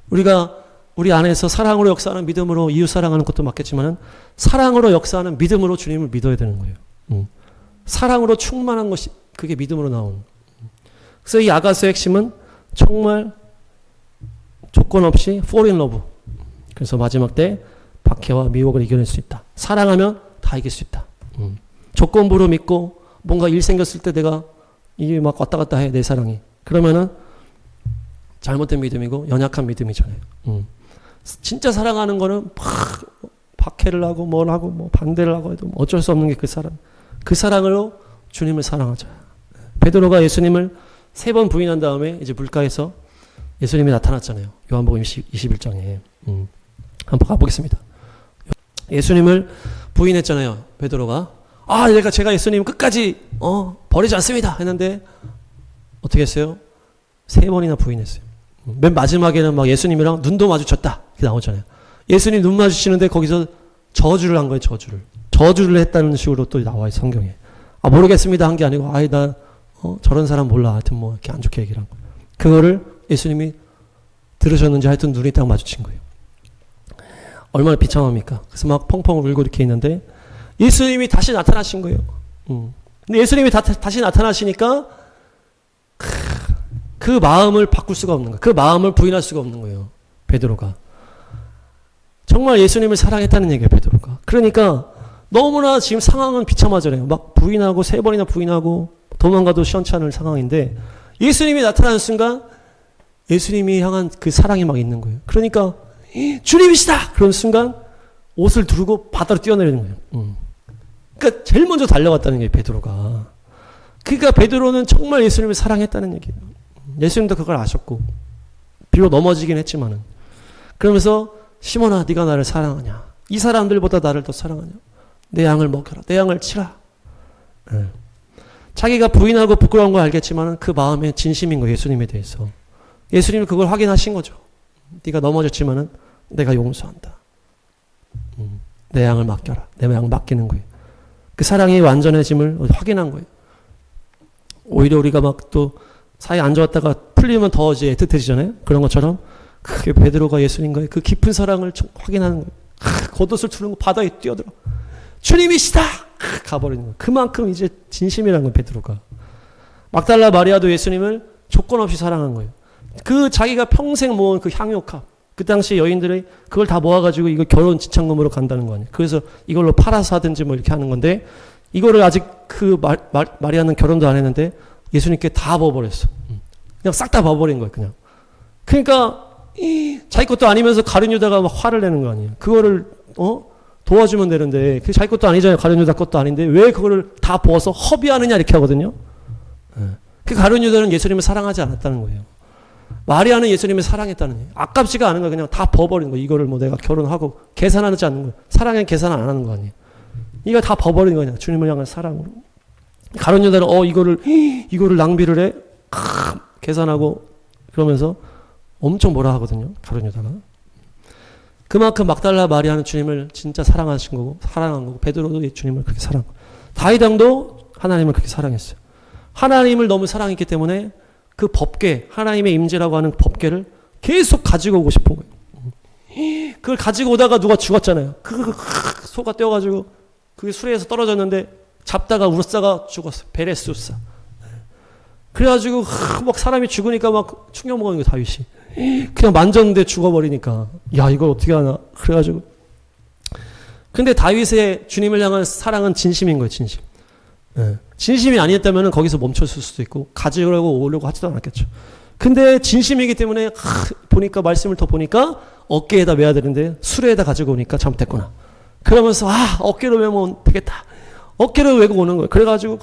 Speaker 1: 우리가 우리 안에서 사랑으로 역사하는 믿음으로 이웃 사랑하는 것도 맞겠지만 사랑으로 역사하는 믿음으로 주님을 믿어야 되는 거예요. 사랑으로 충만한 것이 그게 믿음으로 나오는. 그래서 이 아가서의 핵심은 정말 조건 없이 fall in love. 그래서 마지막 때 박해와 미혹을 이겨낼 수 있다. 사랑하면 다 이길 수 있다. 조건부로 믿고 뭔가 일 생겼을 때 내가 이게 막 왔다 갔다 해 내 사랑이. 그러면은 잘못된 믿음이고 연약한 믿음이잖아요. 진짜 사랑하는 거는 막 박해를 하고 뭘 하고 뭐 반대를 하고 해도 어쩔 수 없는 게 그 사랑. 그 사랑으로 주님을 사랑하자. 베드로가 예수님을 3번 부인한 다음에 이제 물가에서 예수님이 나타났잖아요. 요한복음 21장에. 한번 가보겠습니다. 예수님을 부인했잖아요. 베드로가. 제가 예수님 끝까지 버리지 않습니다 했는데 어떻게 했어요? 3번이나 부인했어요. 맨 마지막에는 막 예수님이랑 눈도 마주쳤다 이렇게 나오잖아요. 예수님 눈 마주치는데 거기서 저주를 한 거예요. 저주를 했다는 식으로 또 나와요. 성경에. 모르겠습니다 한 게 아니고 나 저런 사람 몰라. 하여튼 뭐 이렇게 안 좋게 얘기를 한 거예요. 그거를 예수님이 들으셨는지 하여튼 눈이 딱 마주친 거예요. 얼마나 비참합니까? 그래서 막 펑펑 울고 이렇게 있는데 예수님이 다시 나타나신 거예요. 근데 예수님이 다시 나타나시니까 그 마음을 바꿀 수가 없는 거예요. 그 마음을 부인할 수가 없는 거예요. 베드로가. 정말 예수님을 사랑했다는 얘기예요. 베드로가. 그러니까 너무나 지금 상황은 비참하잖아요. 막 부인하고 3번이나 부인하고 도망가도 시원찮을 상황인데 예수님이 나타나는 순간 예수님이 향한 그 사랑이 막 있는 거예요. 그러니까 주님이시다! 그런 순간 옷을 두르고 바다로 뛰어내리는 거예요. 그러니까 제일 먼저 달려갔다는 거예요, 베드로가. 그러니까 베드로는 정말 예수님을 사랑했다는 얘기예요. 예수님도 그걸 아셨고 비록 넘어지긴 했지만은 그러면서 시몬아 네가 나를 사랑하냐? 이 사람들보다 나를 더 사랑하냐? 내 양을 먹여라. 내 양을 치라. 네. 자기가 부인하고 부끄러운 걸 알겠지만 그 마음에 진심인 거예요. 예수님에 대해서. 예수님이 그걸 확인하신 거죠. 네가 넘어졌지만 내가 용서한다. 내 양을 맡겨라. 내 양 맡기는 거예요. 그 사랑이 완전해짐을 확인한 거예요. 오히려 우리가 막 또 사이 안 좋았다가 풀리면 더 이제 애틋해지잖아요. 그런 것처럼 그게 베드로가 예수님과의 그 깊은 사랑을 확인하는 거예요. 겉옷을 두르고 바다에 뛰어들어. 주님이시다! 가버리는 거예요. 그만큼 이제 진심이라는 거예요, 베드로가. 막달라 마리아도 예수님을 조건 없이 사랑한 거예요. 그 자기가 평생 모은 그 향유값, 그 당시 여인들이 그걸 다 모아가지고 이거 결혼 지참금으로 간다는 거 아니에요. 그래서 이걸로 팔아서 하든지 뭐 이렇게 하는 건데 이거를 아직 그 마리아는 결혼도 안 했는데 예수님께 다 부어버렸어. 그냥 싹 다 부어버린 거예요, 그냥. 그러니까 자기 것도 아니면서 가룟 유다가 막 화를 내는 거 아니에요. 그거를 도와주면 되는데 그 자기 것도 아니잖아요. 가룟 유다 것도 아닌데 왜 그거를 다 부어서 허비하느냐 이렇게 하거든요. 그 가룟 유다는 예수님을 사랑하지 않았다는 거예요. 마리아는 예수님을 사랑했다는 거예요. 아깝지가 않은 거예요. 그냥 다 버버리는 거예요. 이거를 뭐 내가 결혼하고 계산하지 않는 거예요. 사랑에 계산 안 하는 거 아니에요. 이거 다 버버리는 거냐. 주님을 향한 사랑으로. 가룟 유다는 이거를 낭비를 해? 계산하고 그러면서 엄청 뭐라 하거든요. 가룟 유다가. 그만큼 막달라 마리아는 주님을 진짜 사랑하신 거고 사랑한 거고 베드로도 주님을 그렇게 사랑하고 다윗 왕도 하나님을 그렇게 사랑했어요. 하나님을 너무 사랑했기 때문에 그 법궤, 하나님의 임재라고 하는 법궤를 계속 가지고 오고 싶은 거예요. 그걸 가지고 오다가 누가 죽었잖아요. 소가 떼어가지고 그게 수레에서 떨어졌는데 잡다가 울었다가 죽었어요. 베레스우사. 그래가지고 막 사람이 죽으니까 막 충격 먹은 거예요, 다윗이. 그냥 만졌는데 죽어버리니까 야 이걸 어떻게 하나. 그래가지고 근데 다윗의 주님을 향한 사랑은 진심인 거예요, 진심. 진심이 아니었다면 거기서 멈췄을 수도 있고 가지려고 오려고 하지도 않았겠죠. 근데 진심이기 때문에 보니까 말씀을 더 보니까 어깨에다 메야 되는데 수레에다 가지고 오니까 잘못됐구나. 그러면서 어깨로 메면 되겠다. 어깨로 메고 오는 거예요. 그래가지고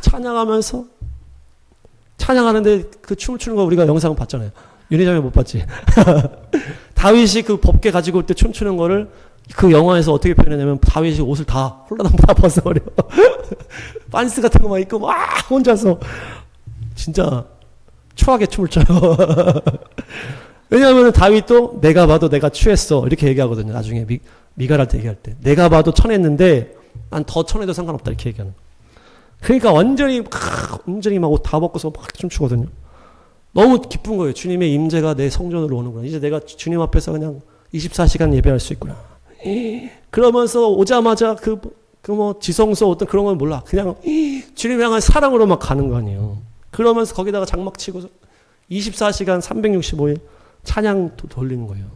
Speaker 1: 찬양하면서 찬양하는데 그 춤을 추는 거 우리가 영상 봤잖아요. 윤희자매 못 봤지? 다윗이 그 법궤 가지고 올 때 춤추는 거를 그 영화에서 어떻게 표현했냐면 다윗이 옷을 다 홀라당 다 벗어버려. 반스 같은 거 막 입고 막 혼자서 진짜 추하게 춤을 춰요. 왜냐하면 다윗도 내가 봐도 내가 취했어 이렇게 얘기하거든요. 나중에 미갈한테 얘기할 때 내가 봐도 천했는데 난 더 천해도 상관없다 이렇게 얘기하는. 그러니까 완전히 막 옷 다 벗고서 막 춤추거든요. 너무 기쁜 거예요. 주님의 임재가 내 성전으로 오는구나. 이제 내가 주님 앞에서 그냥 24시간 예배할 수 있구나. 그러면서 오자마자 뭐 지성소 어떤 그런 건 몰라. 그냥 주님 향한 사랑으로 막 가는 거 아니에요. 그러면서 거기다가 장막 치고 24시간 365일 찬양 돌리는 거예요.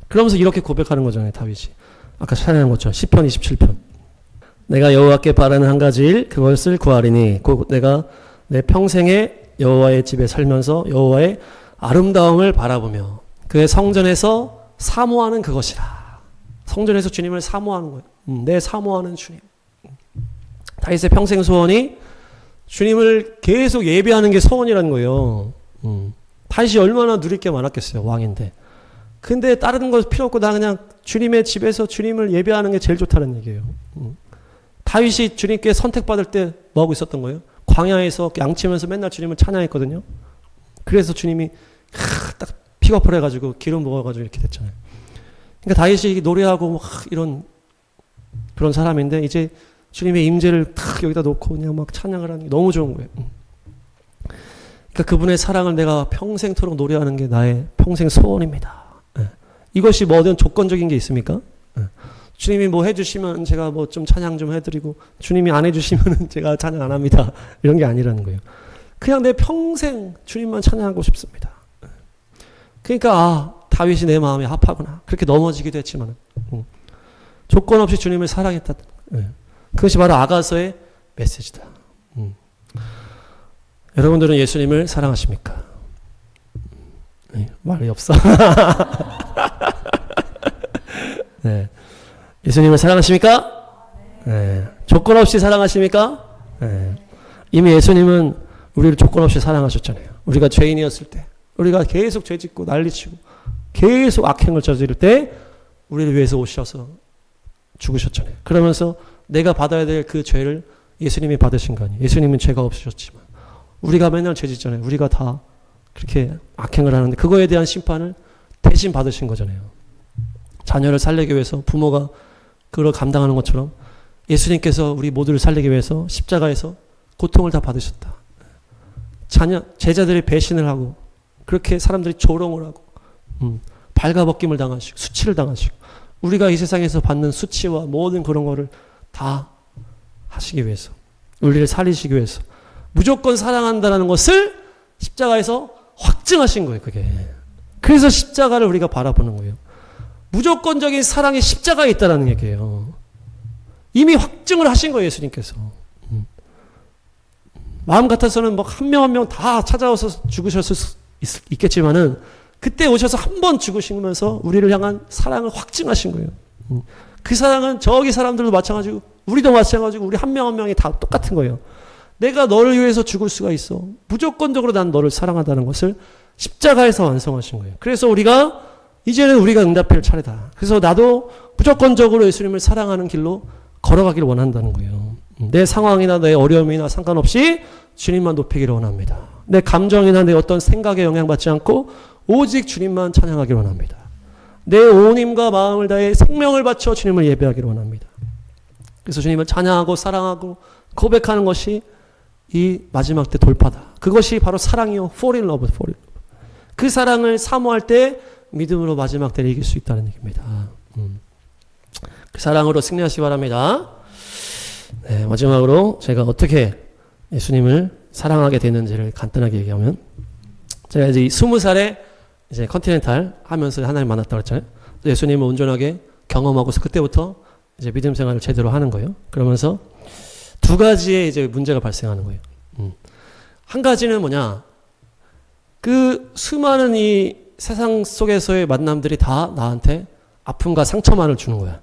Speaker 1: 그러면서 이렇게 고백하는 거잖아요, 다윗이. 아까 찬양한 것처럼 10편 27편. 내가 여호와께 바라는 한 가지 일 그것을 구하리니 곧 내가 내 평생에 여호와의 집에 살면서 여호와의 아름다움을 바라보며 그의 성전에서 사모하는 그것이라. 성전에서 주님을 사모하는 거예요. 내 사모하는 주님. 다윗의 평생 소원이 주님을 계속 예배하는 게 소원이라는 거예요. 다윗이 얼마나 누릴 게 많았겠어요. 왕인데. 근데 다른 거 필요 없고 나 그냥 주님의 집에서 주님을 예배하는 게 제일 좋다는 얘기예요. 다윗이 주님께 선택받을 때 뭐하고 있었던 거예요? 광야에서 양치면서 맨날 주님을 찬양했거든요. 그래서 주님이 딱 픽업을 해가지고 기름 부어가지고 이렇게 됐잖아요. 그러니까 다윗이 노래하고 막 이런 그런 사람인데 이제 주님의 임재를 탁 여기다 놓고 그냥 막 찬양을 하는 게 너무 좋은 거예요. 그러니까 그분의 사랑을 내가 평생토록 노래하는 게 나의 평생 소원입니다. 이것이 뭐든 조건적인 게 있습니까? 주님이 뭐 해주시면 제가 뭐 좀 찬양 좀 해드리고 주님이 안 해주시면 제가 찬양 안 합니다. 이런 게 아니라는 거예요. 그냥 내 평생 주님만 찬양하고 싶습니다. 그러니까 다윗이 내 마음에 합하구나. 그렇게 넘어지기도 했지만 조건 없이 주님을 사랑했다. 예. 그것이 바로 아가서의 메시지다. 여러분들은 예수님을 사랑하십니까? 말이 없어. 네. 예수님을 사랑하십니까? 네. 조건 없이 사랑하십니까? 네. 이미 예수님은 우리를 조건 없이 사랑하셨잖아요. 우리가 죄인이었을 때, 우리가 계속 죄짓고 난리치고 계속 악행을 저지를 때 우리를 위해서 오셔서 죽으셨잖아요. 그러면서 내가 받아야 될 그 죄를 예수님이 받으신 거 아니에요. 예수님은 죄가 없으셨지만 우리가 맨날 죄짓잖아요. 우리가 다 그렇게 악행을 하는데 그거에 대한 심판을 대신 받으신 거잖아요. 자녀를 살리기 위해서 부모가 그걸 감당하는 것처럼 예수님께서 우리 모두를 살리기 위해서 십자가에서 고통을 다 받으셨다. 제자들이 배신을 하고 그렇게 사람들이 조롱을 하고 발가벗김을 당하시고 수치를 당하시고 우리가 이 세상에서 받는 수치와 모든 그런 거를 다 하시기 위해서 우리를 살리시기 위해서 무조건 사랑한다는 것을 십자가에서 확증하신 거예요. 그게. 그래서 십자가를 우리가 바라보는 거예요. 무조건적인 사랑이 십자가에 있다는 얘기예요. 이미 확증을 하신 거예요. 예수님께서. 마음 같아서는 뭐 한 명 한 명 다 찾아와서 죽으셨을 수 있겠지만은 그때 오셔서 한 번 죽으시면서 우리를 향한 사랑을 확증하신 거예요. 그 사랑은 저기 사람들도 마찬가지고 우리도 마찬가지고 우리 한 명 한 명이 다 똑같은 거예요. 내가 너를 위해서 죽을 수가 있어. 무조건적으로 난 너를 사랑한다는 것을 십자가에서 완성하신 거예요. 그래서 이제는 우리가 응답할 차례다. 그래서 나도 무조건적으로 예수님을 사랑하는 길로 걸어가기를 원한다는 거예요. 내 상황이나 내 어려움이나 상관없이 주님만 높이기를 원합니다. 내 감정이나 내 어떤 생각에 영향받지 않고 오직 주님만 찬양하기를 원합니다. 내 온 힘과 마음을 다해 생명을 바쳐 주님을 예배하기를 원합니다. 그래서 주님을 찬양하고 사랑하고 고백하는 것이 이 마지막 때 돌파다. 그것이 바로 사랑이요. fall in love. 그 사랑을 사모할 때 믿음으로 마지막 때를 이길 수 있다는 얘기입니다. 그 사랑으로 승리하시기 바랍니다. 네, 마지막으로 제가 어떻게 예수님을 사랑하게 되는지를 간단하게 얘기하면 제가 이제 20살에 이제 컨티넨탈 하면서 하나님 만났다고 했잖아요. 예수님을 온전하게 경험하고서 그때부터 이제 믿음 생활을 제대로 하는 거예요. 그러면서 두 가지의 이제 문제가 발생하는 거예요. 한 가지는 뭐냐? 그 수많은 이 세상 속에서의 만남들이 다 나한테 아픔과 상처만을 주는 거야.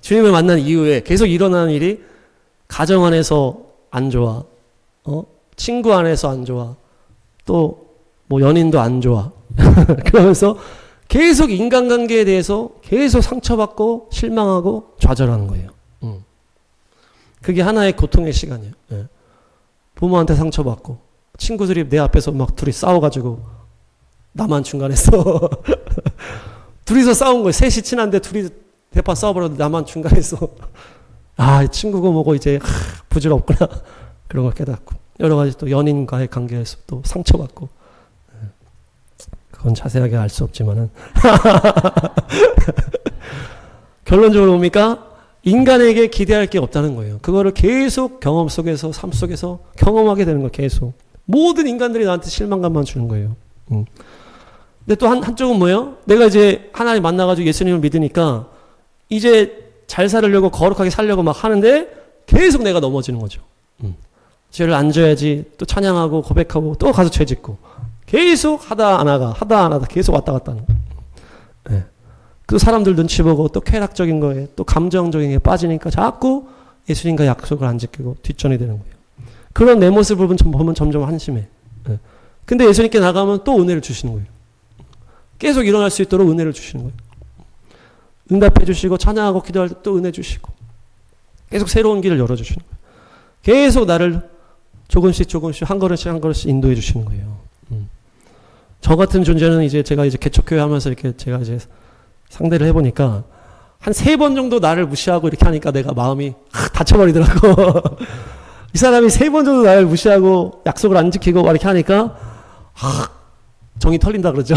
Speaker 1: 주님을 만난 이후에 계속 일어나는 일이 가정 안에서 안 좋아, 친구 안에서 안 좋아, 또 뭐 연인도 안 좋아. 그러면서 계속 인간관계에 대해서 계속 상처받고 실망하고 좌절하는 거예요. 그게 하나의 고통의 시간이에요. 예. 부모한테 상처받고 친구들이 내 앞에서 막 둘이 싸워가지고 나만 중간에서 둘이서 싸운 거예요. 셋이 친한데 둘이 대파 싸워버려도 나만 중간에서 아 친구고 뭐고 이제 부질없구나 그런 걸 깨닫고 여러 가지 또 연인과의 관계에서 또 상처받고 그건 자세하게 알 수 없지만은 결론적으로 뭡니까? 인간에게 기대할 게 없다는 거예요. 그거를 계속 경험 속에서 삶 속에서 경험하게 되는 거예요. 계속 모든 인간들이 나한테 실망감만 주는 거예요. 근데 또 한쪽은 뭐예요? 내가 이제 하나님 만나가지고 예수님을 믿으니까 이제 잘 살으려고 거룩하게 살려고 막 하는데 계속 내가 넘어지는 거죠. 죄를 안 져야지 또 찬양하고 고백하고 또 가서 죄 짓고 계속 하다 안 하다 계속 왔다 갔다 하는 거예요. 네. 또 사람들 눈치 보고 또 쾌락적인 거에 또 감정적인 게 빠지니까 자꾸 예수님과 약속을 안 지키고 뒷전이 되는 거예요. 그런 내 모습을 보면 점점 한심해. 네. 근데 예수님께 나가면 또 은혜를 주시는 거예요. 계속 일어날 수 있도록 은혜를 주시는 거예요. 응답해 주시고 찬양하고 기도할 때 또 은혜 주시고 계속 새로운 길을 열어주시는 거예요. 계속 나를 조금씩 한 걸음씩 인도해 주시는 거예요. 저 같은 존재는 이제 제가 이제 개척교회 하면서 이렇게 제가 이제 상대를 해보니까 한 3번 정도 나를 무시하고 이렇게 하니까 내가 마음이 다쳐버리더라고. 이 사람이 3번 정도 나를 무시하고 약속을 안 지키고 이렇게 하니까 정이 털린다 그러죠.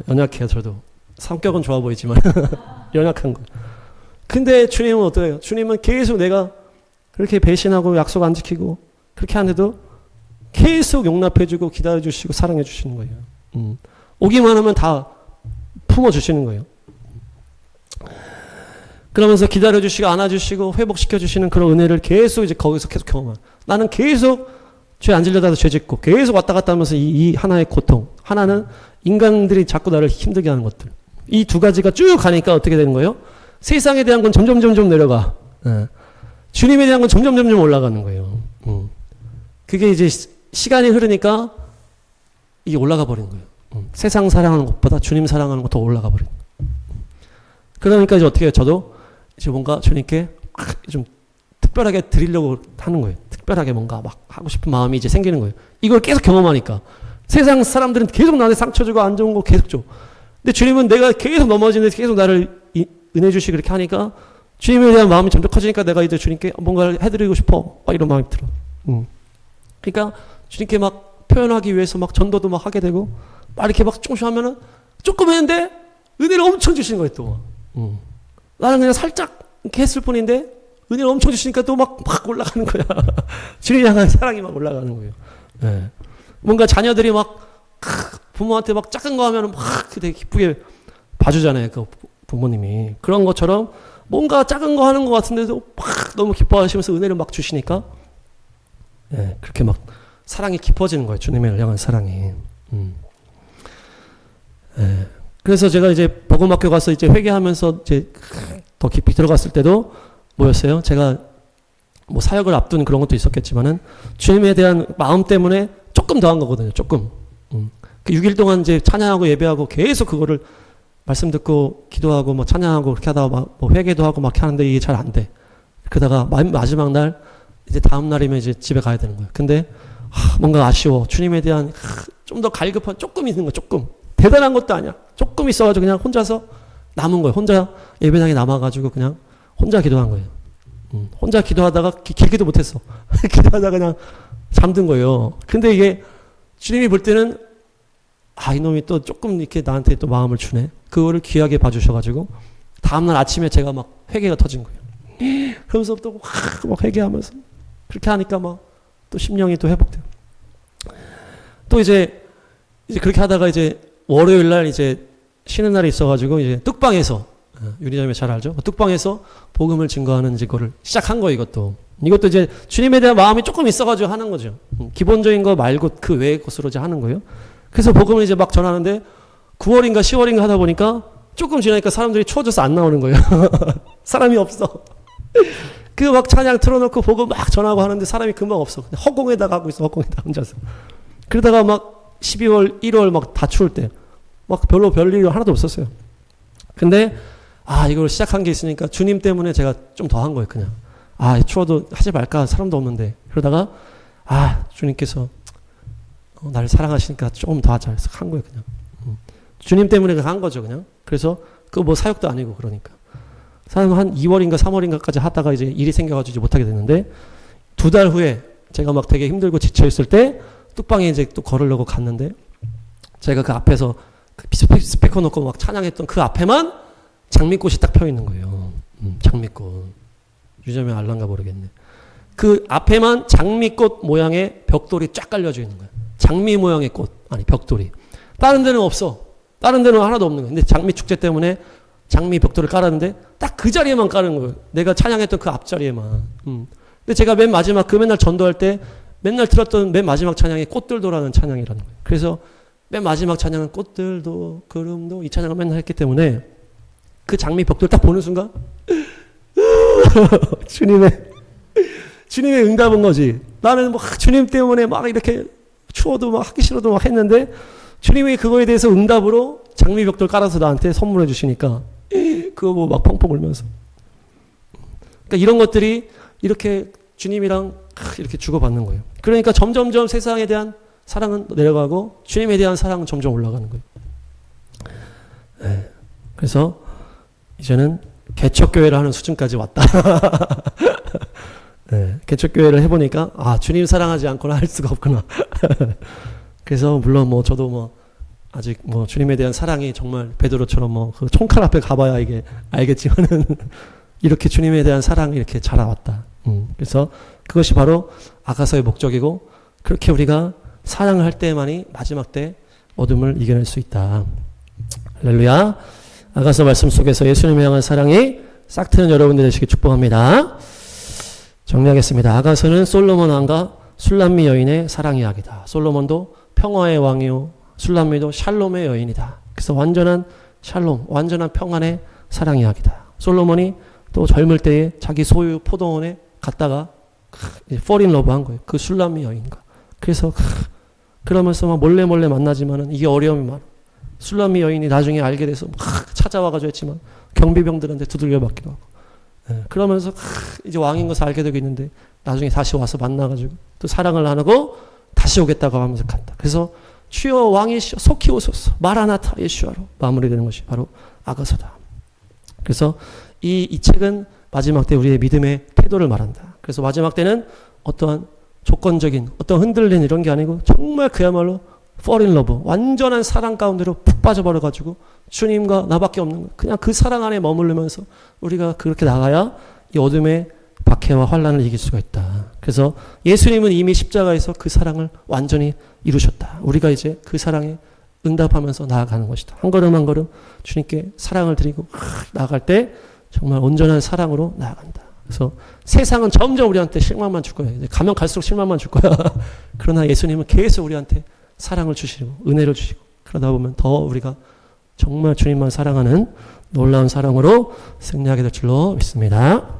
Speaker 1: 연약해요 저도. 성격은 좋아 보이지만 연약한 거. 근데 주님은 어때요? 주님은 계속 내가 그렇게 배신하고 약속 안 지키고 그렇게 하는데도 계속 용납해주고 기다려주시고 사랑해주시는 거예요. 오기만 하면 다 품어주시는 거예요. 그러면서 기다려주시고 안아주시고 회복시켜주시는 그런 은혜를 계속 이제 거기서 계속 경험한. 나는 계속 죄 안 질려다도 죄 짓고 계속 왔다 갔다 하면서 이 하나의 고통. 하나는 인간들이 자꾸 나를 힘들게 하는 것들. 이 두 가지가 쭉 가니까 어떻게 되는 거예요? 세상에 대한 건 점점 내려가. 예. 주님에 대한 건 점점 올라가는 거예요. 그게 이제 시간이 흐르니까 이게 올라가 버리는 거예요. 세상 사랑하는 것보다 주님 사랑하는 것 더 올라가 버리는 거예요. 그러니까 이제 어떻게 해요? 저도 이제 뭔가 주님께 좀 특별하게 드리려고 하는 거예요. 특별하게 뭔가 막 하고 싶은 마음이 이제 생기는 거예요. 이걸 계속 경험하니까. 세상 사람들은 계속 나한테 상처 주고 안 좋은 거 계속 줘. 근데 주님은 내가 계속 넘어지는데 계속 나를 은혜 주시고 그렇게 하니까 주님에 대한 마음이 점점 커지니까 내가 이제 주님께 뭔가를 해드리고 싶어. 막 이런 마음이 들어. 그러니까 주님께 막 표현하기 위해서 막 전도도 막 하게 되고 막 이렇게 막 조금씩 하면은 조금 했는데 은혜를 엄청 주시는 거예요 또. 나는 그냥 살짝 이렇게 했을 뿐인데 은혜를 엄청 주시니까 또 막 올라가는 거야. 주님 향한 사랑이 막 올라가는 거예요. 네. 뭔가 자녀들이 막 부모한테 막 작은 거 하면 막 되게 기쁘게 봐주잖아요. 그 부모님이. 그런 것처럼 뭔가 작은 거 하는 것 같은데도 막 너무 기뻐하시면서 은혜를 막 주시니까 네, 그렇게 막 사랑이 깊어지는 거예요. 주님을 향한 사랑이. 네. 그래서 제가 이제 복음학교 가서 이제 회개하면서 이제 더 깊이 들어갔을 때도 뭐였어요? 제가 뭐 사역을 앞둔 그런 것도 있었겠지만은 주님에 대한 마음 때문에 조금 더 한 거거든요. 조금. 그 6일 동안 이제 찬양하고 예배하고 계속 그거를 말씀 듣고 기도하고 뭐 찬양하고 그렇게 하다가 막 뭐 회개도 하고 막 하는데 이게 잘 안 돼. 그러다가 마지막 날 이제 다음 날이면 이제 집에 가야 되는 거예요. 근데 뭔가 아쉬워. 주님에 대한 좀 더 갈급한 조금 있는 거 조금. 대단한 것도 아니야. 조금 있어가지고 그냥 혼자서 남은 거예요. 혼자 예배당에 남아가지고 그냥 혼자 기도한 거예요. 혼자 기도하다가 길게도 못했어. 기도하다가 그냥 잠든 거예요. 근데 이게 주님이 볼 때는 이놈이 또 조금 이렇게 나한테 또 마음을 주네. 그거를 귀하게 봐주셔가지고 다음날 아침에 제가 막 회개가 터진 거예요. 그러면서 또 막 회개하면서 그렇게 하니까 막 또 심령이 또 회복돼요. 또 이제 그렇게 하다가 이제 월요일 날 이제 쉬는 날이 있어가지고 이제 뚝방에서 유리점에 잘 알죠? 뚝방에서 복음을 증거하는 이제 그거를 시작한 거예요. 이것도 이제 주님에 대한 마음이 조금 있어가지고 하는 거죠. 기본적인 거 말고 그 외의 것으로 이제 하는 거예요. 그래서 복음을 이제 막 전하는데 9월인가 10월인가 하다 보니까 조금 지나니까 사람들이 추워져서 안 나오는 거예요. 사람이 없어. 그 막 찬양 틀어놓고 복음 막 전하고 하는데 사람이 금방 없어. 허공에다가 하고 있어. 허공에다 혼자서. 그러다가 막 12월, 1월 막 다 추울 때 막 별로 별일이 하나도 없었어요. 근데 이걸 시작한 게 있으니까 주님 때문에 제가 좀 더 한 거예요. 그냥 추워도 하지 말까 사람도 없는데 그러다가 주님께서 나를 사랑하시니까 조금 더 하자 해서 한 거예요. 그냥 주님 때문에 한 거죠. 그냥 그래서 그 뭐 사역도 아니고 그러니까 한 2월인가 3월인가까지 하다가 이제 일이 생겨가지고 이제 못하게 됐는데 2달 후에 제가 막 되게 힘들고 지쳐있을 때 뚝방에 이제 또 걸으려고 갔는데 제가 그 앞에서 그 스피커 놓고 막 찬양했던 그 앞에만 장미꽃이 딱 펴 있는 거예요. 장미꽃. 유점이 알란가 모르겠네. 그 앞에만 장미꽃 모양의 벽돌이 쫙 깔려져 있는 거예요. 장미 모양의 꽃. 아니, 벽돌이. 다른 데는 없어. 다른 데는 하나도 없는 거예요. 근데 장미 축제 때문에 장미 벽돌을 깔았는데 딱 그 자리에만 깔은 거예요. 내가 찬양했던 그 앞자리에만. 근데 제가 맨 마지막 그 맨날 전도할 때 맨날 들었던 맨 마지막 찬양이 꽃들도라는 찬양이라는 거예요. 그래서 맨 마지막 찬양은 꽃들도 구름도 이 찬양을 맨날 했기 때문에 그 장미 벽돌 딱 보는 순간 주님의 응답인 거지. 나는 뭐 주님 때문에 막 이렇게 추워도 막 하기 싫어도 막 했는데 주님이 그거에 대해서 응답으로 장미 벽돌 깔아서 나한테 선물해 주시니까 그거 뭐 막 펑펑 울면서. 그러니까 이런 것들이 이렇게 주님이랑 이렇게 주고받는 거예요. 그러니까 점점점 세상에 대한 사랑은 내려가고 주님에 대한 사랑은 점점 올라가는 거예요. 네. 그래서 이제는 개척교회를 하는 수준까지 왔다. 네. 개척교회를 해보니까 주님 사랑하지 않고는 할 수가 없구나. 그래서 물론 뭐 저도 뭐 아직 뭐 주님에 대한 사랑이 정말 베드로처럼 뭐 그 총칼 앞에 가봐야 이게 알겠지만은 이렇게 주님에 대한 사랑이 이렇게 자라왔다. 그래서 그것이 바로 아가서의 목적이고 그렇게 우리가 사랑을 할 때만이 마지막 때 어둠을 이겨낼 수 있다. 할렐루야. 아가서 말씀 속에서 예수님을 향한 사랑이 싹 트는 여러분들 되시길 축복합니다. 정리하겠습니다. 아가서는 솔로몬 왕과 술람미 여인의 사랑 이야기다. 솔로몬도 평화의 왕이요, 술람미도 샬롬의 여인이다. 그래서 완전한 샬롬, 완전한 평안의 사랑 이야기다. 솔로몬이 또 젊을 때에 자기 소유 포도원에 갔다가 fall in love 한 거예요. 그 술람미 여인과. 그래서 그러면서 막 몰래 만나지만은 이게 어려움이 많아. 술람미 여인이 나중에 알게 돼서 막 찾아와가지고 했지만 경비병들한테 두들겨 맞기도 하고. 그러면서 이제 왕인 것을 알게 되고 있는데 나중에 다시 와서 만나가지고 또 사랑을 나누고 다시 오겠다고 하면서 간다. 그래서 주여 왕이시여 속히 오소서 마라나타 예수야로 마무리되는 것이 바로 아가서다. 그래서 이 책은 마지막 때 우리의 믿음의 태도를 말한다. 그래서 마지막 때는 어떠한 조건적인 어떤 흔들리는 이런 게 아니고 정말 그야말로 fall in love, 완전한 사랑 가운데로 푹 빠져버려가지고 주님과 나밖에 없는 거예요. 그냥 그 사랑 안에 머무르면서 우리가 그렇게 나가야 이 어둠의 박해와 환란을 이길 수가 있다. 그래서 예수님은 이미 십자가에서 그 사랑을 완전히 이루셨다. 우리가 이제 그 사랑에 응답하면서 나아가는 것이다. 한 걸음 한 걸음 주님께 사랑을 드리고 나아갈 때 정말 온전한 사랑으로 나아간다. 그래서 세상은 점점 우리한테 실망만 줄 거예요. 가면 갈수록 실망만 줄 거야. 그러나 예수님은 계속 우리한테 사랑을 주시고 은혜를 주시고 그러다 보면 더 우리가 정말 주님만 사랑하는 놀라운 사랑으로 승리하게 될 줄로 믿습니다.